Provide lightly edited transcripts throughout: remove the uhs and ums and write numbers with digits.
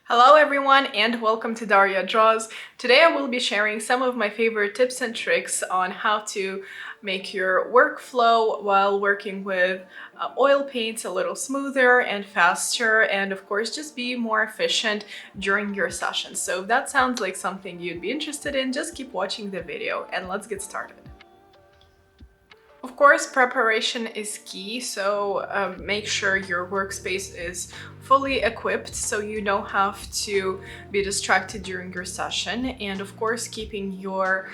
Hello everyone and welcome to Daria Draws. Today I will be sharing some of my favorite tips and tricks on how to make your workflow while working with oil paints a little smoother and faster, and of course just be more efficient during your sessions. So if that sounds like something you'd be interested in, just keep watching the video and let's get started. Of course, preparation is key, so make sure your workspace is fully equipped so you don't have to be distracted during your session. And of course, keeping your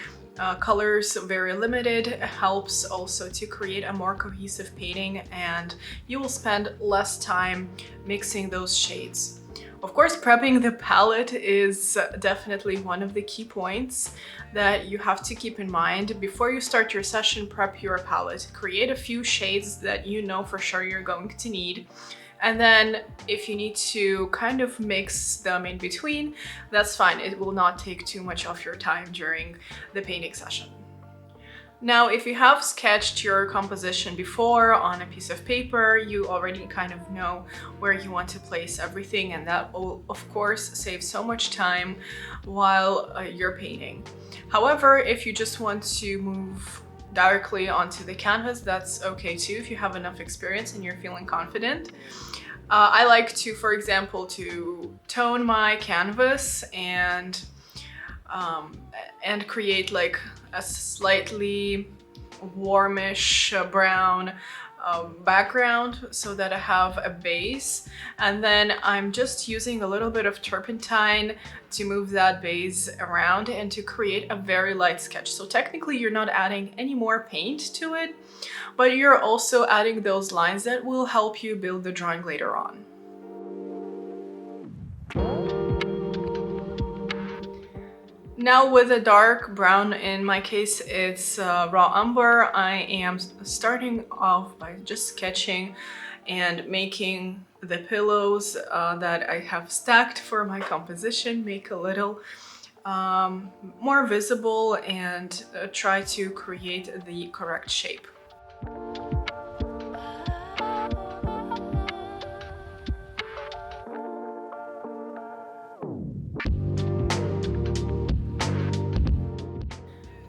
colors very limited helps also to create a more cohesive painting, and you will spend less time mixing those shades. Of course, prepping the palette is definitely one of the key points that you have to keep in mind. Before you start your session, prep your palette. Create a few shades that you know for sure you're going to need. And then if you need to kind of mix them in between, that's fine. It will not take too much of your time during the painting session. Now, if you have sketched your composition before on a piece of paper, you already kind of know where you want to place everything, and that will, of course, save so much time while you're painting. However, if you just want to move directly onto the canvas, that's okay too if you have enough experience and you're feeling confident. I like to, for example, to tone my canvas and create like a slightly warmish brown background so that I have a base, and then I'm just using a little bit of turpentine to move that base around and to create a very light sketch. So technically you're not adding any more paint to it, but you're also adding those lines that will help you build the drawing later on. Now with a dark brown, in my case it's raw umber, I am starting off by just sketching and making the pillows that I have stacked for my composition make a little more visible and try to create the correct shape.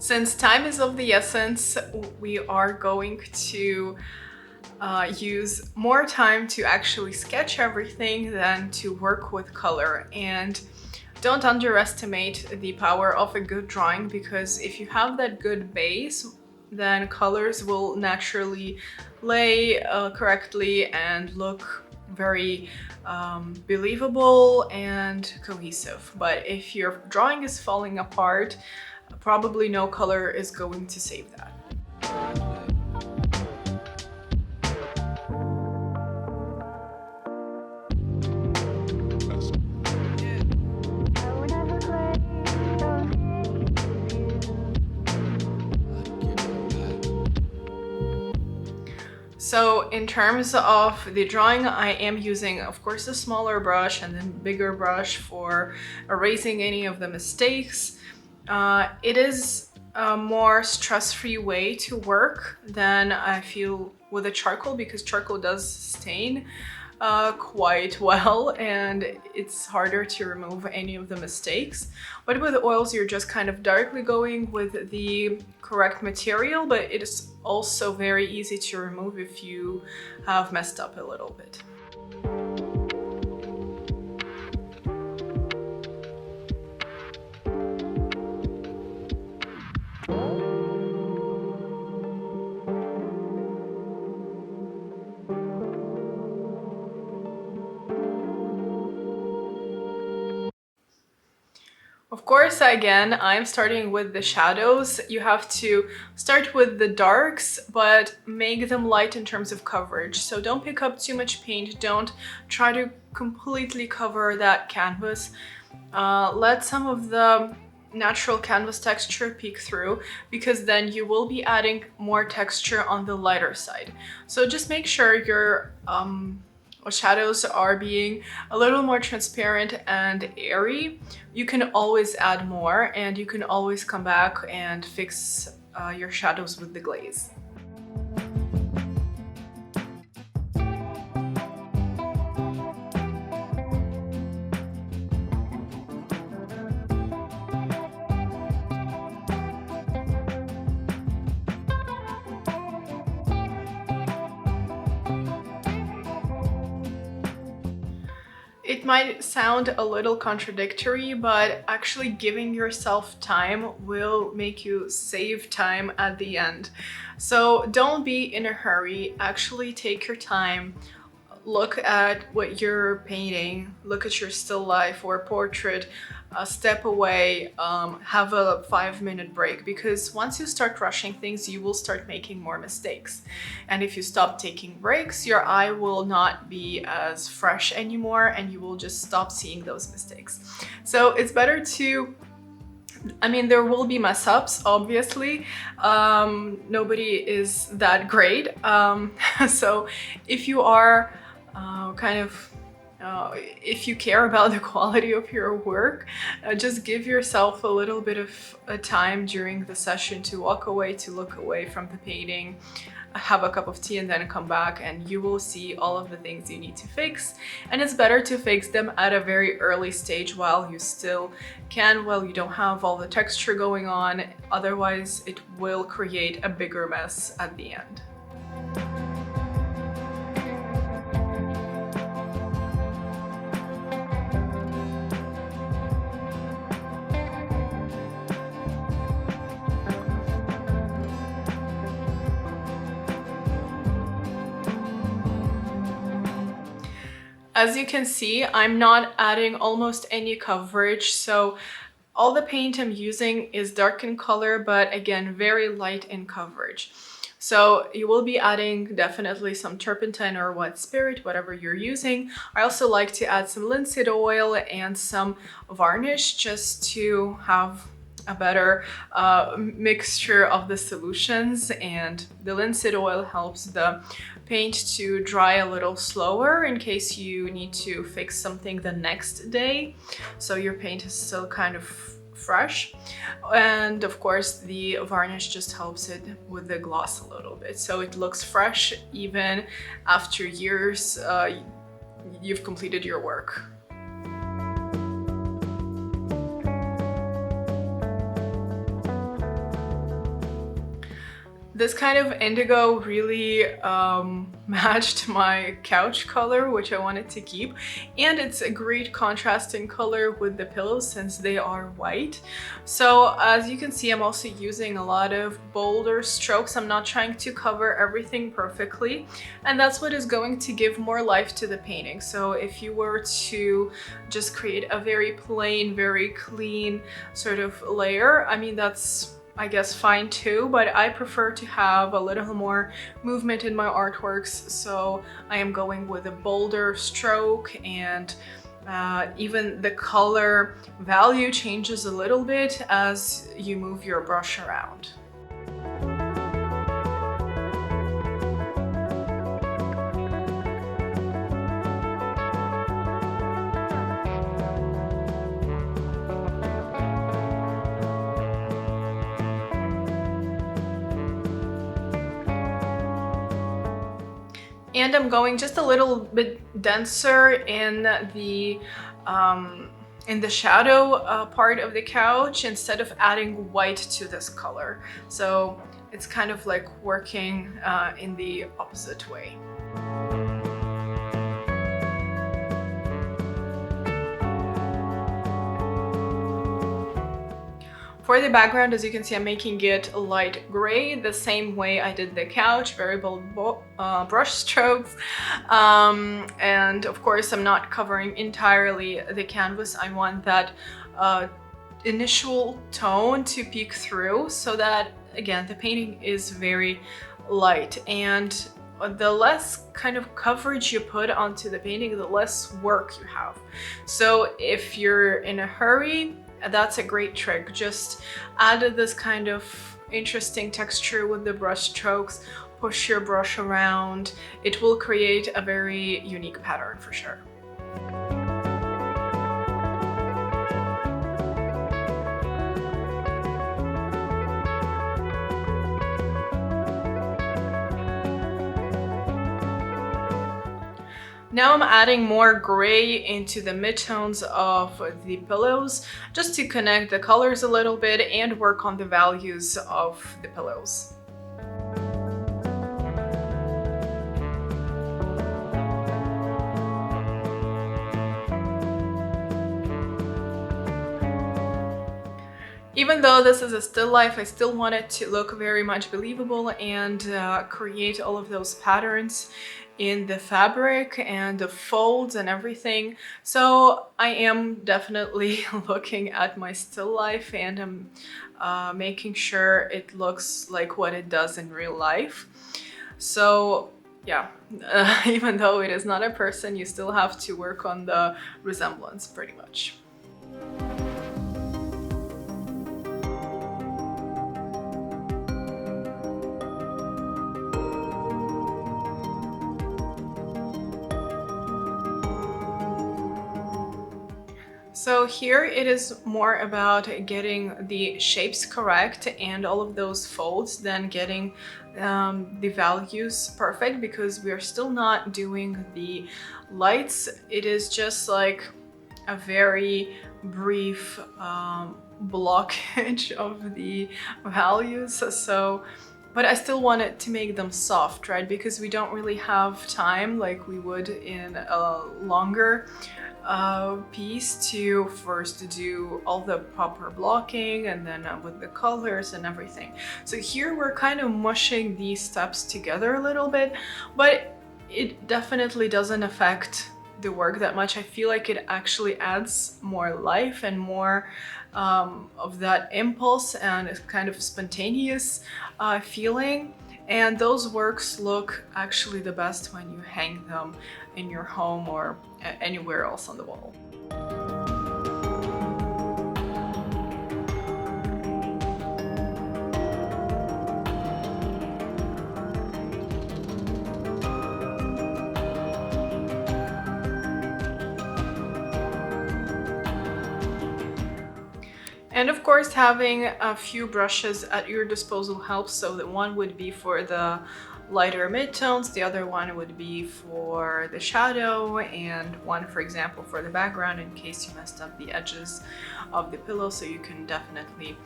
Since time is of the essence, we are going to use more time to actually sketch everything than to work with color. And don't underestimate the power of a good drawing, because if you have that good base, then colors will naturally lay correctly and look very believable and cohesive. But if your drawing is falling apart, probably no color is going to save that. So in terms of the drawing, I am using, of course, a smaller brush and then bigger brush for erasing any of the mistakes. It is a more stress-free way to work than I feel with a charcoal, because charcoal does stain quite well and it's harder to remove any of the mistakes. But with oils, you're just kind of directly going with the correct material, but it is also very easy to remove if you have messed up a little bit. Of course, again, I'm starting with the shadows. You have to start with the darks, but make them light in terms of coverage. So don't pick up too much paint. Don't try to completely cover that canvas. Let some of the natural canvas texture peek through, because then you will be adding more texture on the lighter side. So just make sure your shadows are being a little more transparent and airy. You can always add more, and you can always come back and fix your shadows with the glaze. It might sound a little contradictory, but actually giving yourself time will make you save time at the end. So don't be in a hurry. Actually take your time. Look at what you're painting, look at your still life or portrait, step away, have a 5-minute break, because once you start rushing things, you will start making more mistakes. And if you stop taking breaks, your eye will not be as fresh anymore and you will just stop seeing those mistakes. So it's better to, I mean, there will be mess ups, obviously. Nobody is that great. So if you are if you care about the quality of your work, just give yourself a little bit of a time during the session to walk away, to look away from the painting, have a cup of tea, and then come back, and you will see all of the things you need to fix. And it's better to fix them at a very early stage while you still can, while you don't have all the texture going on. Otherwise, it will create a bigger mess at the end. As you can see, I'm not adding almost any coverage, so all the paint I'm using is dark in color, but again, very light in coverage. So you will be adding definitely some turpentine or white spirit, whatever you're using. I also like to add some linseed oil and some varnish just to have a better mixture of the solutions, and the linseed oil helps the paint to dry a little slower in case you need to fix something the next day, so your paint is still kind of fresh. And of course the varnish just helps it with the gloss a little bit, so it looks fresh even after years you've completed your work. This kind of indigo really matched my couch color, which I wanted to keep. And it's a great contrasting color with the pillows since they are white. So as you can see, I'm also using a lot of bolder strokes. I'm not trying to cover everything perfectly. And that's what is going to give more life to the painting. So if you were to just create a very plain, very clean sort of layer, I mean, that's, I guess, fine too, but I prefer to have a little more movement in my artworks, so I am going with a bolder stroke, and even the color value changes a little bit as you move your brush around. And I'm going just a little bit denser in the shadow part of the couch instead of adding white to this color. So it's kind of like working in the opposite way. For the background, as you can see, I'm making it light gray, the same way I did the couch, very bold brush strokes. And of course, I'm not covering entirely the canvas. I want that initial tone to peek through so that, again, the painting is very light. And the less kind of coverage you put onto the painting, the less work you have. So if you're in a hurry, that's a great trick. Just add this kind of interesting texture with the brush strokes, push your brush around. It will create a very unique pattern for sure. Now I'm adding more gray into the midtones of the pillows just to connect the colors a little bit and work on the values of the pillows. Even though this is a still life, I still want it to look very much believable and create all of those patterns in the fabric and the folds and everything. So I am definitely looking at my still life, and I'm making sure it looks like what it does in real life. So yeah, even though it is not a person, you still have to work on the resemblance pretty much. So here it is more about getting the shapes correct and all of those folds than getting the values perfect, because we are still not doing the lights. It is just like a very brief blockage of the values. So but I still wanted to make them soft, right? Because we don't really have time like we would in a longer piece to first do all the proper blocking and then with the colors and everything. So here we're kind of mushing these steps together a little bit, but it definitely doesn't affect the work that much. I feel like it actually adds more life and more of that impulse and a kind of spontaneous feeling. And those works look actually the best when you hang them in your home or anywhere else on the wall. And of course, having a few brushes at your disposal helps. So that one would be for the lighter midtones, the other one would be for the shadow, and one, for example, for the background in case you messed up the edges of the pillow, so you can definitely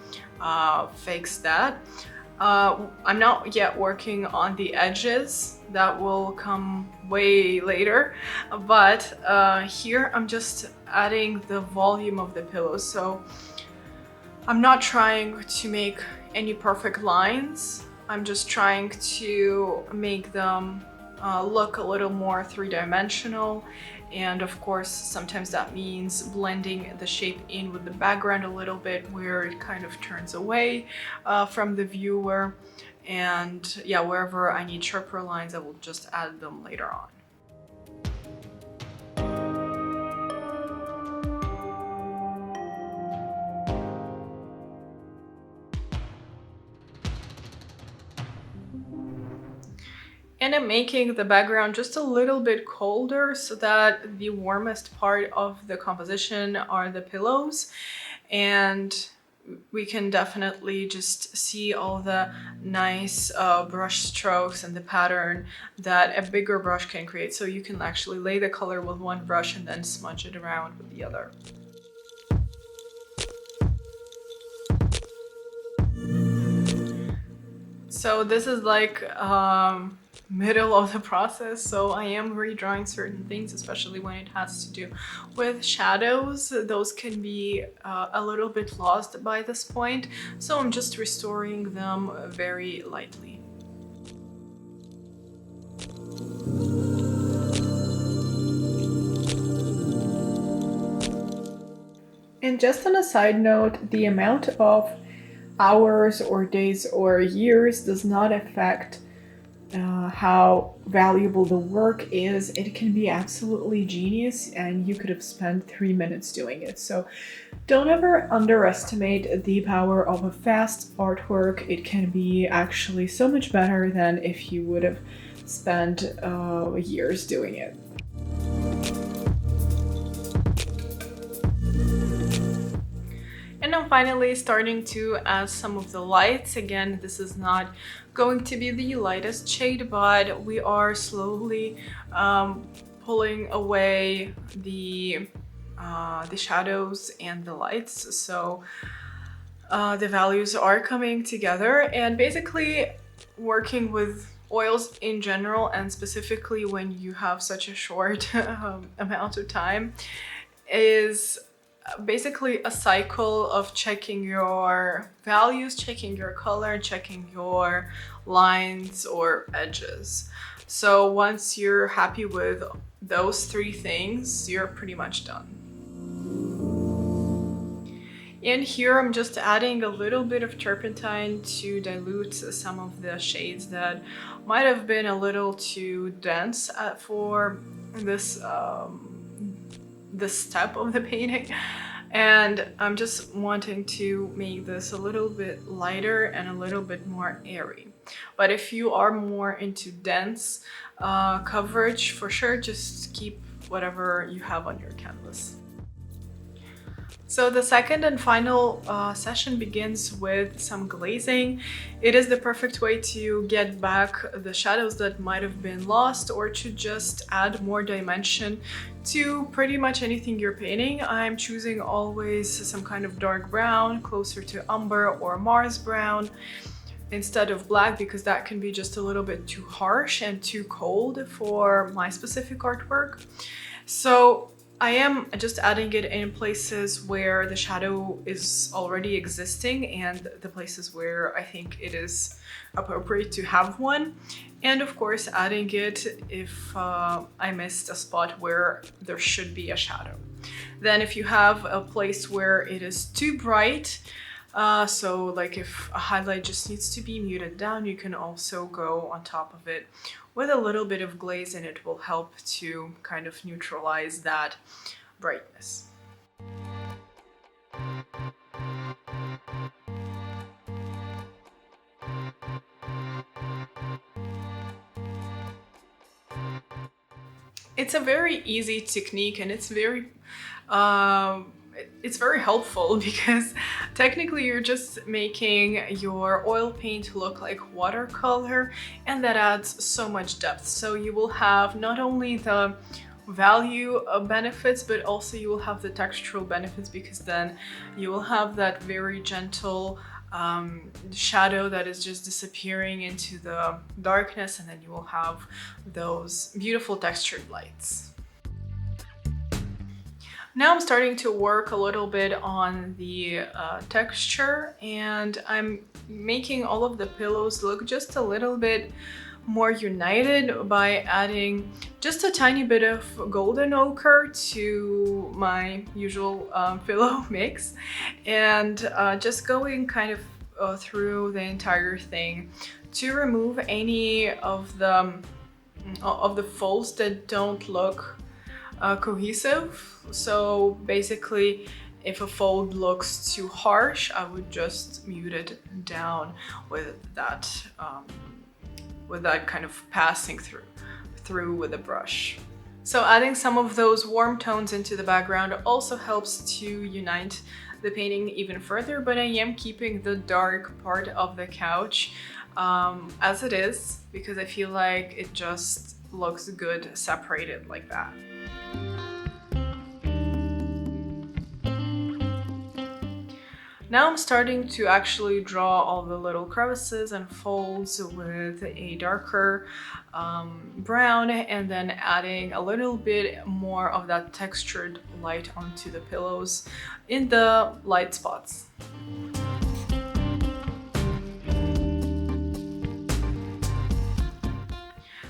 fix that. I'm not yet working on the edges, that will come way later, but here I'm just adding the volume of the pillow. So I'm not trying to make any perfect lines. I'm just trying to make them look a little more three-dimensional. And of course, sometimes that means blending the shape in with the background a little bit, where it kind of turns away from the viewer. And yeah, wherever I need sharper lines, I will just add them later on. And I'm making the background just a little bit colder so that the warmest part of the composition are the pillows, and we can definitely just see all the nice brush strokes and the pattern that a bigger brush can create. So you can actually lay the color with one brush and then smudge it around with the other. So this is like middle of the process, so I am redrawing certain things, especially when it has to do with shadows. Those can be a little bit lost by this point, so I'm just restoring them very lightly. And just on a side note, the amount of hours or days or years does not affect how valuable the work is. It can be absolutely genius, and you could have spent 3 minutes doing it. So don't ever underestimate the power of a fast artwork. It can be actually so much better than if you would have spent years doing it. And I'm finally starting to add some of the lights. Again, this is not going to be the lightest shade, but we are slowly pulling away the shadows and the lights. So the values are coming together, and basically working with oils in general, and specifically when you have such a short amount of time, is basically a cycle of checking your values, checking your color, checking your lines or edges. So once you're happy with those three things, you're pretty much done. And here I'm just adding a little bit of turpentine to dilute some of the shades that might have been a little too dense for this step of the painting. And I'm just wanting to make this a little bit lighter and a little bit more airy. But if you are more into dense coverage, for sure, just keep whatever you have on your canvas. So the second and final session begins with some glazing. It is the perfect way to get back the shadows that might have been lost, or to just add more dimension to pretty much anything you're painting. I'm choosing always some kind of dark brown, closer to umber or Mars brown, instead of black, because that can be just a little bit too harsh and too cold for my specific artwork. So I am just adding it in places where the shadow is already existing and the places where I think it is appropriate to have one. And of course adding it if I missed a spot where there should be a shadow. Then if you have a place where it is too bright, so like if a highlight just needs to be muted down, you can also go on top of it with a little bit of glaze, and it will help to kind of neutralize that brightness. It's a very easy technique, and it's very helpful because technically you're just making your oil paint look like watercolor, and that adds so much depth. So you will have not only the value benefits, but also you will have the textural benefits, because then you will have that very gentle shadow that is just disappearing into the darkness, and then you will have those beautiful textured lights. Now I'm starting to work a little bit on the texture, and I'm making all of the pillows look just a little bit more united by adding just a tiny bit of golden ochre to my usual pillow mix, and just going kind of through the entire thing to remove any of the folds that don't look cohesive. So basically, if a fold looks too harsh, I would just mute it down with that kind of passing through with a brush. So adding some of those warm tones into the background also helps to unite the painting even further, but I am keeping the dark part of the couch as it is, because I feel like it just looks good separated like that. Now I'm starting to actually draw all the little crevices and folds with a darker brown, and then adding a little bit more of that textured light onto the pillows in the light spots.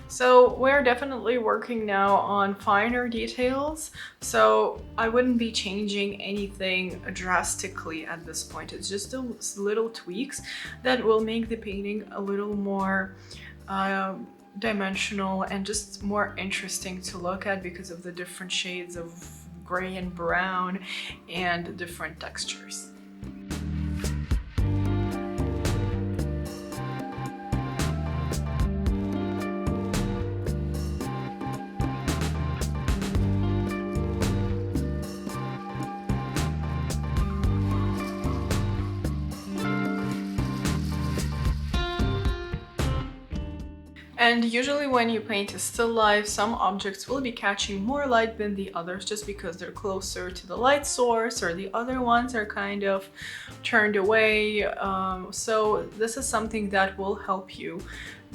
So we're definitely working now on finer details, so I wouldn't be changing anything drastically at this point. It's just those little tweaks that will make the painting a little more dimensional and just more interesting to look at, because of the different shades of gray and brown and different textures. And usually when you paint a still life, some objects will be catching more light than the others just because they're closer to the light source, or the other ones are kind of turned away. So this is something that will help you.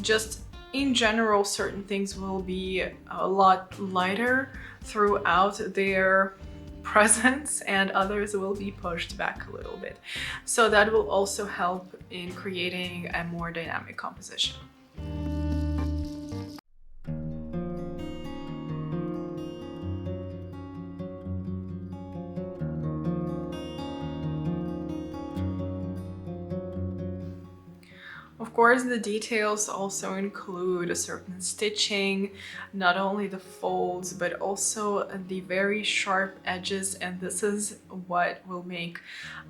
Just in general, certain things will be a lot lighter throughout their presence and others will be pushed back a little bit. So that will also help in creating a more dynamic composition. Of course, the details also include a certain stitching, not only the folds, but also the very sharp edges, and this is what will make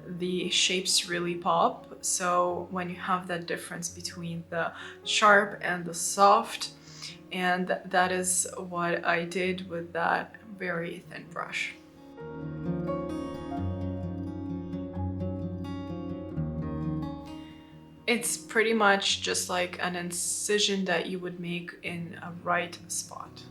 the shapes really pop. So when you have that difference between the sharp and the soft, and that is what I did with that very thin brush. It's pretty much just like an incision that you would make in a right spot.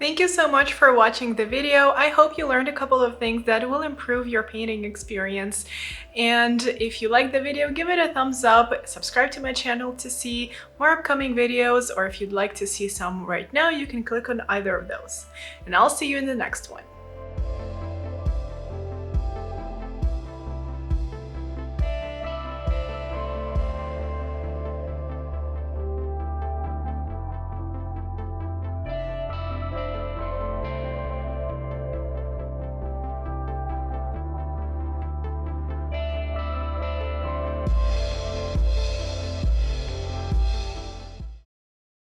Thank you so much for watching the video. I hope you learned a couple of things that will improve your painting experience. And if you like the video, give it a thumbs up, subscribe to my channel to see more upcoming videos, or if you'd like to see some right now, you can click on either of those. And I'll see you in the next one.